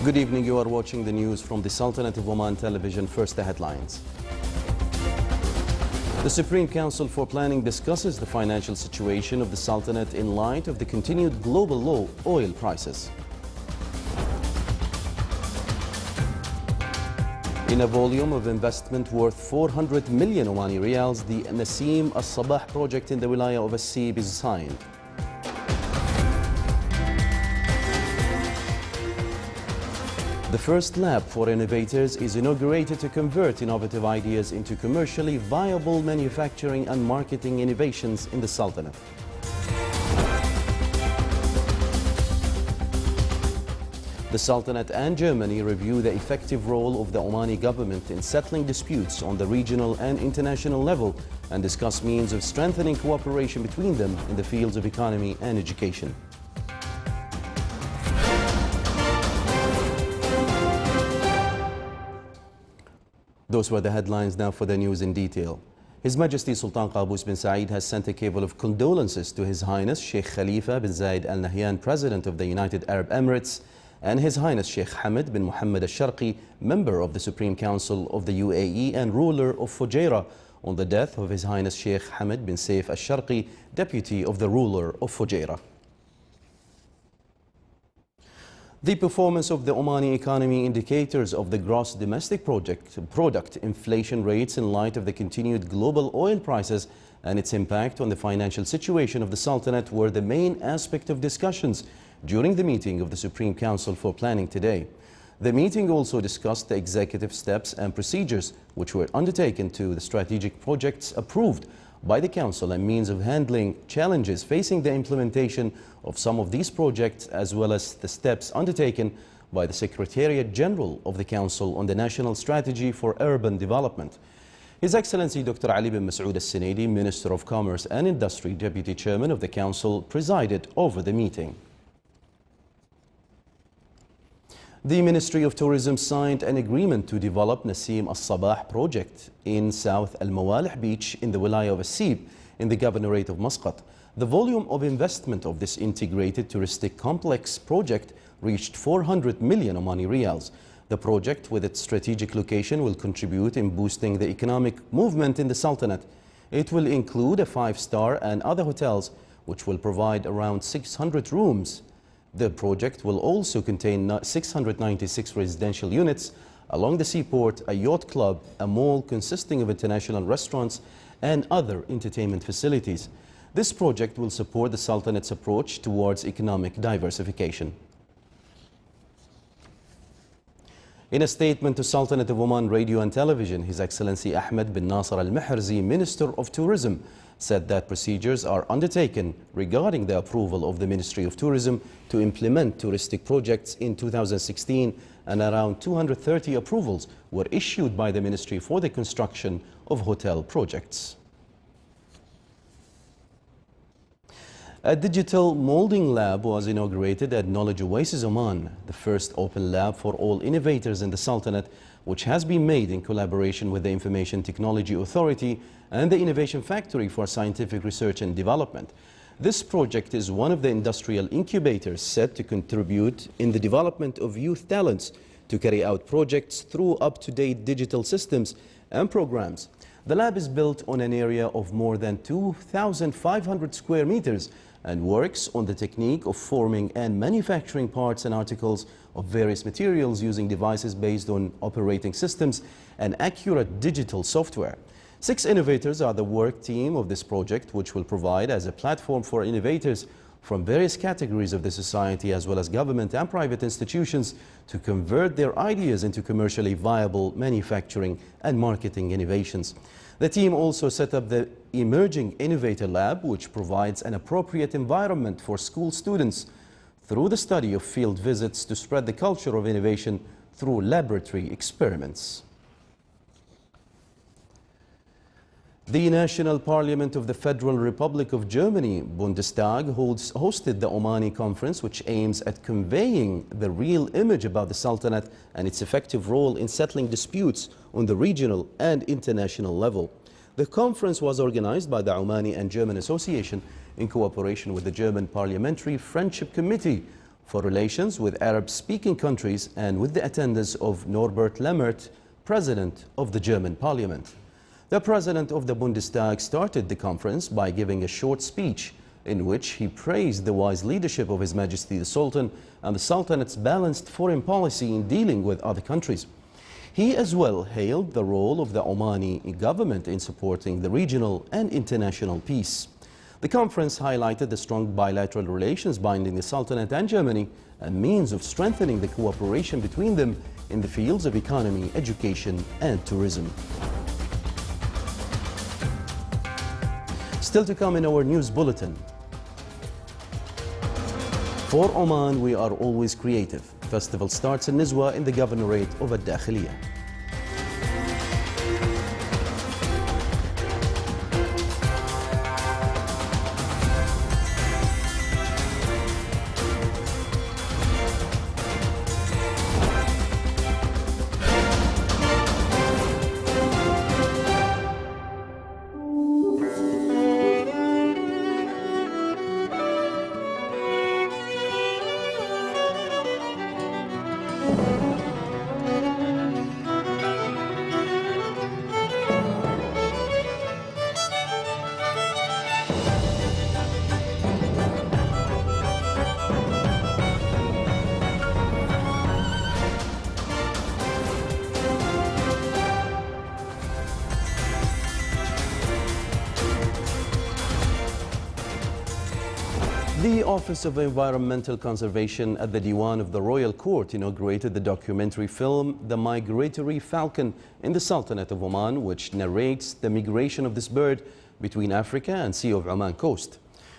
Good evening. You are watching the news from the Sultanate of Oman television. First, the headlines. The Supreme Council for Planning discusses the financial situation of the Sultanate in light of the continued global low oil prices. In a volume of investment worth 400 million Omani Riyals, the Nasim Al-Sabah project in the Wilaya of As-Sib is signed. The first lab for innovators is inaugurated to convert innovative ideas into commercially viable manufacturing and marketing innovations in the Sultanate. The Sultanate and Germany review the effective role of the Omani government in settling disputes on the regional and international level and discuss means of strengthening cooperation between them in the fields of economy and education. Those were the headlines. Now for the news in detail. His Majesty Sultan Qaboos bin Saeed has sent a cable of condolences to His Highness Sheikh Khalifa bin Zayed Al Nahyan, President of the United Arab Emirates, and His Highness Sheikh Hamad bin Mohammed Al Sharqi, member of the Supreme Council of the UAE and ruler of Fujairah, on the death of His Highness Sheikh Hamad bin Saif Al Sharqi, deputy of the ruler of Fujairah. The performance of the Omani economy indicators of the gross domestic product inflation rates in light of the continued global oil prices and its impact on the financial situation of the Sultanate were the main aspect of discussions during the meeting of the Supreme Council for Planning today. The meeting also discussed the executive steps and procedures which were undertaken to the strategic projects approved by the Council and means of handling challenges facing the implementation of some of these projects, as well as the steps undertaken by the Secretariat General of the Council on the National Strategy for Urban Development. His Excellency Dr. Ali bin Masoud Al-Sunaidi, Minister of Commerce and Industry, Deputy Chairman of the Council, presided over the meeting. The Ministry of Tourism signed an agreement to develop Nasim Al-Sabah project in South Al-Mawalih Beach in the Wilaya of As-Sib in the Governorate of Muscat. The volume of investment of this integrated touristic complex project reached 400 million Omani Riyals. The project, with its strategic location, will contribute in boosting the economic movement in the Sultanate. It will include a 5-star and other hotels, which will provide around 600 rooms. The project will also contain 696 residential units along the seaport, a yacht club, a mall consisting of international restaurants and other entertainment facilities. This project will support the Sultanate's approach towards economic diversification. In a statement to Sultanate of Oman Radio and Television, His Excellency Ahmed bin Nasser Al-Mahrzi, Minister of Tourism, said that procedures are undertaken regarding the approval of the Ministry of Tourism to implement touristic projects in 2016, and around 230 approvals were issued by the Ministry for the construction of hotel projects. A digital molding lab was inaugurated at Knowledge Oasis Oman, the first open lab for all innovators in the Sultanate, which has been made in collaboration with the Information Technology Authority and the Innovation Factory for Scientific Research and Development. This project is one of the industrial incubators set to contribute in the development of youth talents to carry out projects through up-to-date digital systems and programs. The lab is built on an area of more than 2,500 square meters and works on the technique of forming and manufacturing parts and articles of various materials using devices based on operating systems and accurate digital software. 6 innovators are the work team of this project, which will provide as a platform for innovators from various categories of the society, as well as government and private institutions, to convert their ideas into commercially viable manufacturing and marketing innovations. The team also set up the Emerging Innovator Lab, which provides an appropriate environment for school students through the study of field visits to spread the culture of innovation through laboratory experiments. The National Parliament of the Federal Republic of Germany, Bundestag, hosted the Omani conference, which aims at conveying the real image about the Sultanate and its effective role in settling disputes on the regional and international level. The conference was organized by the Omani and German Association in cooperation with the German Parliamentary Friendship Committee for relations with Arab-speaking countries and with the attendance of Norbert Lammert, President of the German Parliament. The President of the Bundestag started the conference by giving a short speech in which he praised the wise leadership of His Majesty the Sultan and the Sultanate's balanced foreign policy in dealing with other countries. He as well hailed the role of the Omani government in supporting the regional and international peace. The conference highlighted the strong bilateral relations binding the Sultanate and Germany, a means of strengthening the cooperation between them in the fields of economy, education and tourism. Still to come in our news bulletin. For Oman, we are always creative. Festival starts in Nizwa in the governorate of Ad-Dakhiliyah. The Office of Environmental Conservation at the Diwan of the Royal Court inaugurated the documentary film The Migratory Falcon in the Sultanate of Oman, which narrates the migration of this bird between Africa and Sea of Oman coast.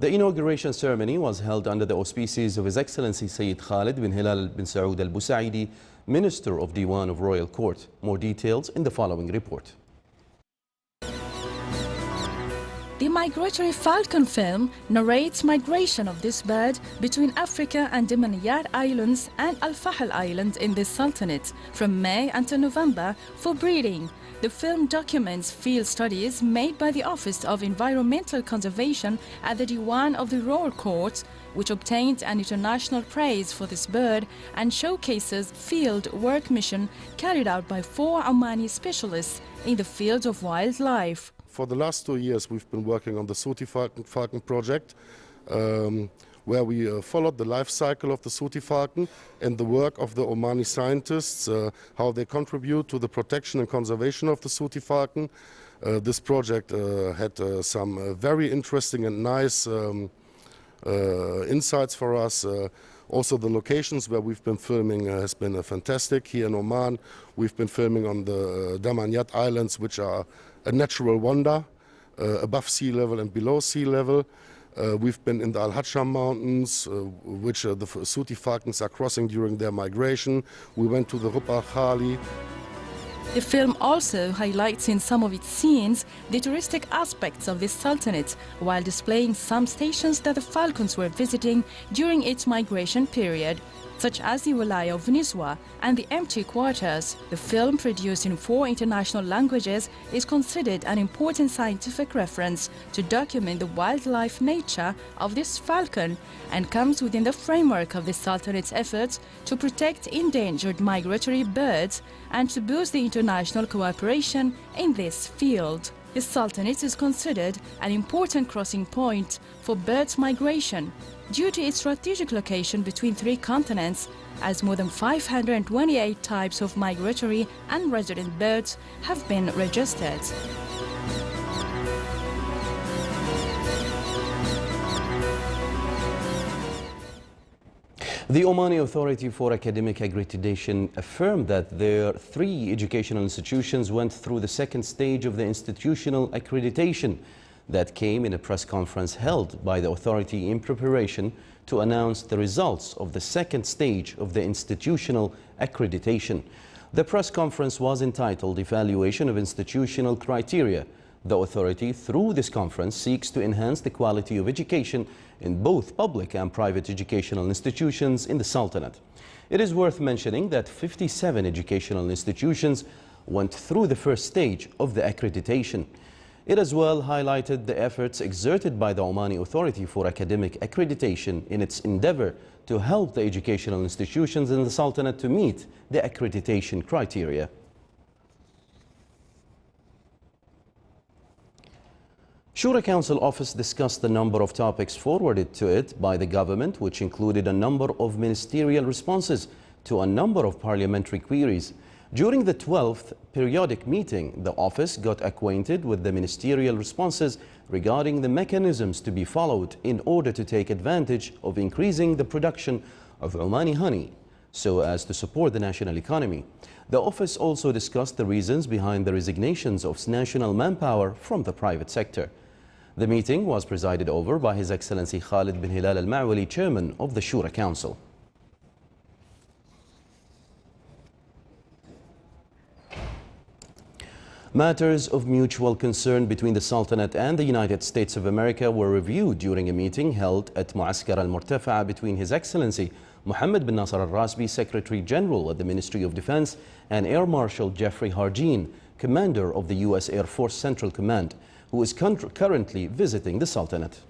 The inauguration ceremony was held under the auspices of His Excellency Sayyid Khalid bin Hilal bin Saud Al Busaidi, Minister of Diwan of Royal Court. More details in the following report. The Migratory Falcon film narrates migration of this bird between Africa and Damaniyat Islands and Al-Fahl Island in the Sultanate from May until November for breeding. The film documents field studies made by the Office of Environmental Conservation at the Diwan of the Royal Court, which obtained an international praise for this bird, and showcases field work mission carried out by 4 Omani specialists in the field of wildlife. For the last 2 years, we've been working on the Sooty Falcon project, where we followed the life cycle of the Sooty Falcon and the work of the Omani scientists, how they contribute to the protection and conservation of the Sooty Falcon. This project had some very interesting and nice insights for us. Also, the locations where we've been filming has been fantastic. Here in Oman, we've been filming on the Damaniyat Islands, which are a natural wonder, above sea level and below sea level. We've been in the Al-Hatsham Mountains, which the Sooty Falcons are crossing during their migration. We went to the Rupa Khali. The film also highlights in some of its scenes the touristic aspects of this sultanate, while displaying some stations that the falcons were visiting during its migration period, such as the Wilaya of Nizwa and the empty quarters. The film, produced in 4 international languages, is considered an important scientific reference to document the wildlife nature of this falcon and comes within the framework of the Sultanate's efforts to protect endangered migratory birds and to boost the international cooperation in this field. The Sultanate is considered an important crossing point for birds' migration due to its strategic location between 3 continents, as more than 528 types of migratory and resident birds have been registered. The Omani Authority for Academic Accreditation affirmed that their 3 educational institutions went through the 2nd stage of the institutional accreditation that came in a press conference held by the authority in preparation to announce the results of the 2nd stage of the institutional accreditation. The press conference was entitled Evaluation of Institutional Criteria. The authority, through this conference, seeks to enhance the quality of education in both public and private educational institutions in the Sultanate. It is worth mentioning that 57 educational institutions went through the 1st stage of the accreditation. It as well highlighted the efforts exerted by the Omani Authority for Academic Accreditation in its endeavor to help the educational institutions in the Sultanate to meet the accreditation criteria. Shura Council office discussed a number of topics forwarded to it by the government, which included a number of ministerial responses to a number of parliamentary queries. During the 12th periodic meeting, the office got acquainted with the ministerial responses regarding the mechanisms to be followed in order to take advantage of increasing the production of Omani honey so as to support the national economy. The office also discussed the reasons behind the resignations of national manpower from the private sector. The meeting was presided over by His Excellency Khalid bin Hilal al-Ma'wali, Chairman of the Shura Council. Matters of mutual concern between the Sultanate and the United States of America were reviewed during a meeting held at Mu'askar al-Murtafa'a between His Excellency Mohammed bin Nasser al-Rasbi, Secretary General at the Ministry of Defense, and Air Marshal Jeffrey Harjeen, Commander of the U.S. Air Force Central Command, who is currently visiting the Sultanate.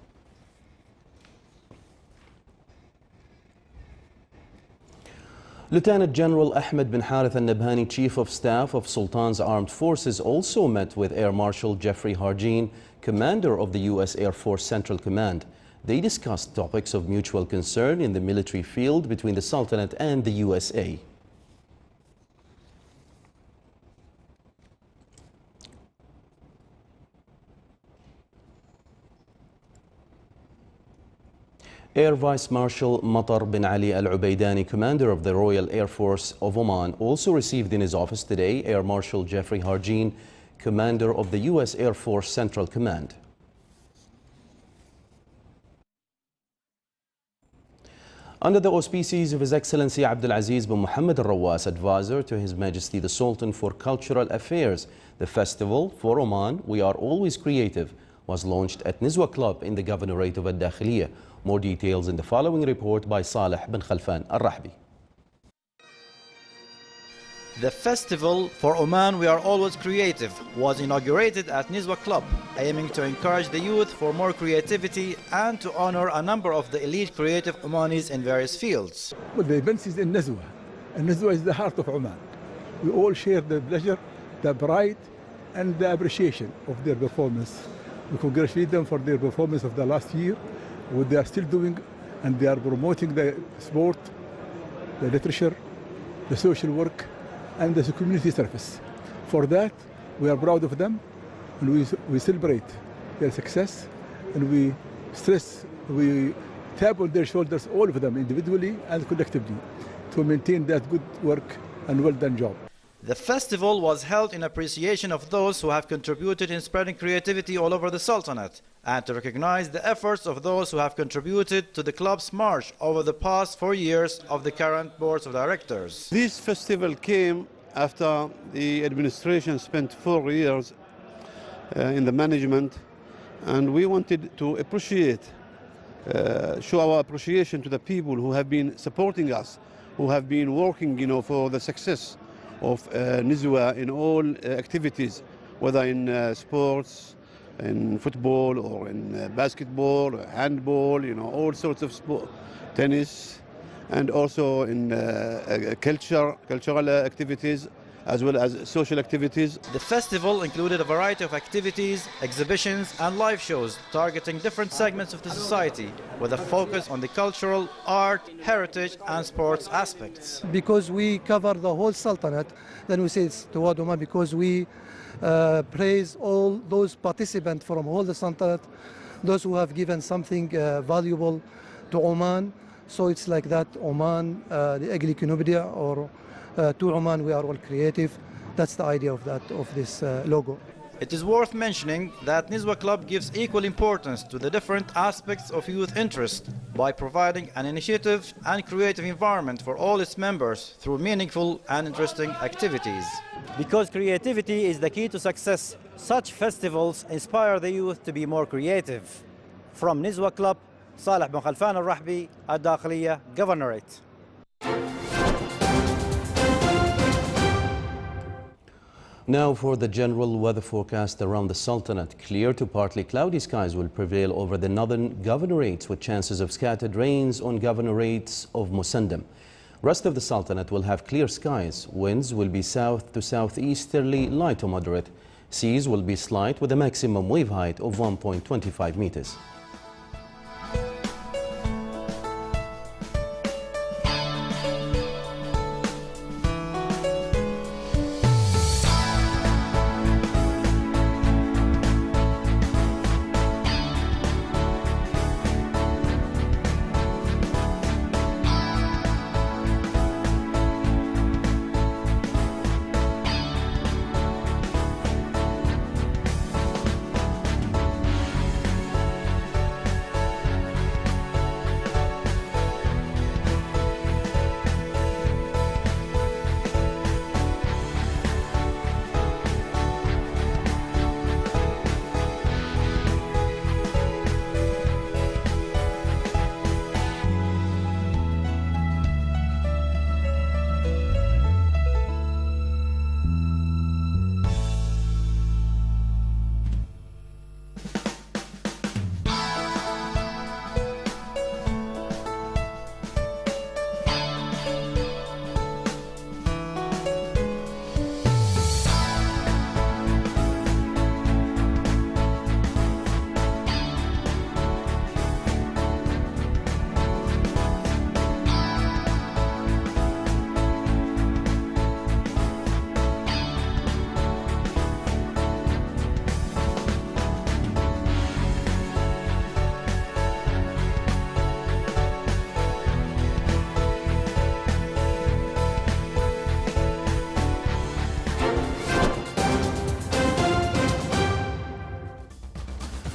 Lieutenant General Ahmed bin Harith al-Nabhani, Chief of Staff of Sultan's Armed Forces, also met with Air Marshal Jeffrey Harjeen, Commander of the U.S. Air Force Central Command. They discussed topics of mutual concern in the military field between the Sultanate and the USA. Air Vice Marshal Matar bin Ali Al-Ubaidani, Commander of the Royal Air Force of Oman, also received in his office today Air Marshal Jeffrey Harjeen, Commander of the U.S. Air Force Central Command. Under the auspices of His Excellency Abdul Aziz bin Mohammed Al-Rawas, Advisor to His Majesty the Sultan for Cultural Affairs, the festival for Oman, We Are Always Creative, was launched at Nizwa Club in the Governorate of Al-Dakhiliya. More details in the following report by Saleh bin Khalfan Al-Rahbi. The festival for Oman We Are Always Creative was inaugurated at Nizwa Club, aiming to encourage the youth for more creativity and to honor a number of the elite creative Omanis in various fields. Well, the event is in Nizwa, and Nizwa is the heart of Oman. We all share the pleasure, the pride, and the appreciation of their performance. We congratulate them for their performance of the last year, what they are still doing, and they are promoting the sport, the literature, the social work, and the community service. For that, we are proud of them, and we celebrate their success, and we tap on their shoulders, all of them, individually and collectively, to maintain that good work and well done job. The festival was held in appreciation of those who have contributed in spreading creativity all over the Sultanate, and to recognize the efforts of those who have contributed to the club's march over the past 4 years of the current boards of directors. This festival came after the administration spent 4 years in the management, and we wanted to appreciate, show our appreciation to the people who have been supporting us, who have been working, for the success of Nizwa in all activities, whether in sports, in football, or in basketball, or handball, all sorts of sport, tennis, and also in cultural activities, as well as social activities. The festival included a variety of activities, exhibitions, and live shows targeting different segments of the society, with a focus on the cultural, art, heritage, and sports aspects. Because we cover the whole Sultanate, then we say it's toward Oman, because we praise all those participants from all the Sultanate, those who have given something valuable to Oman. So it's like that, Oman, the Ugly Kinubdia, or to Oman We Are All Creative. That's the idea of this logo. It is worth mentioning that Nizwa Club gives equal importance to the different aspects of youth interest by providing an initiative and creative environment for all its members through meaningful and interesting activities. Because creativity is the key to success, such festivals inspire the youth to be more creative. From Nizwa Club, Saleh bin Khalfan Al-Rahbi, Al-Dakhiliya, Governorate. Now for the general weather forecast around the Sultanate. Clear to partly cloudy skies will prevail over the northern governorates with chances of scattered rains on governorates of Musandam. Rest of the Sultanate will have clear skies. Winds will be south to southeasterly, light to moderate. Seas will be slight with a maximum wave height of 1.25 meters.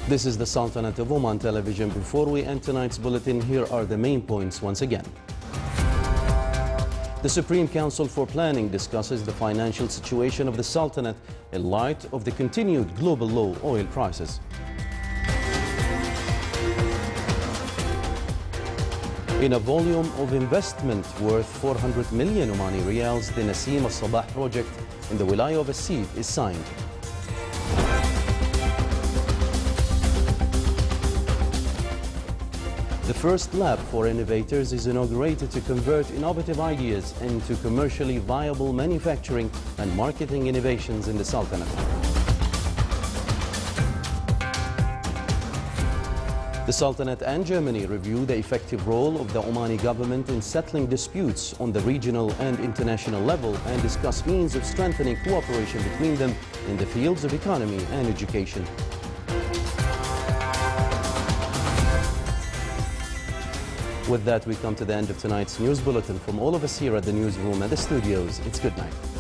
This is the Sultanate of Oman television. Before we end tonight's bulletin, here are the main points once again. The Supreme Council for Planning discusses the financial situation of the Sultanate in light of the continued global low oil prices. In a volume of investment worth 400 million Omani riyals, the Nasim al-Sabah project in the Wilaya of Assid is signed. The first lab for innovators is inaugurated to convert innovative ideas into commercially viable manufacturing and marketing innovations in the Sultanate. The Sultanate and Germany review the effective role of the Omani government in settling disputes on the regional and international level and discuss means of strengthening cooperation between them in the fields of economy and education. With that, we come to the end of tonight's news bulletin. From all of us here at the newsroom and the studios, it's good night.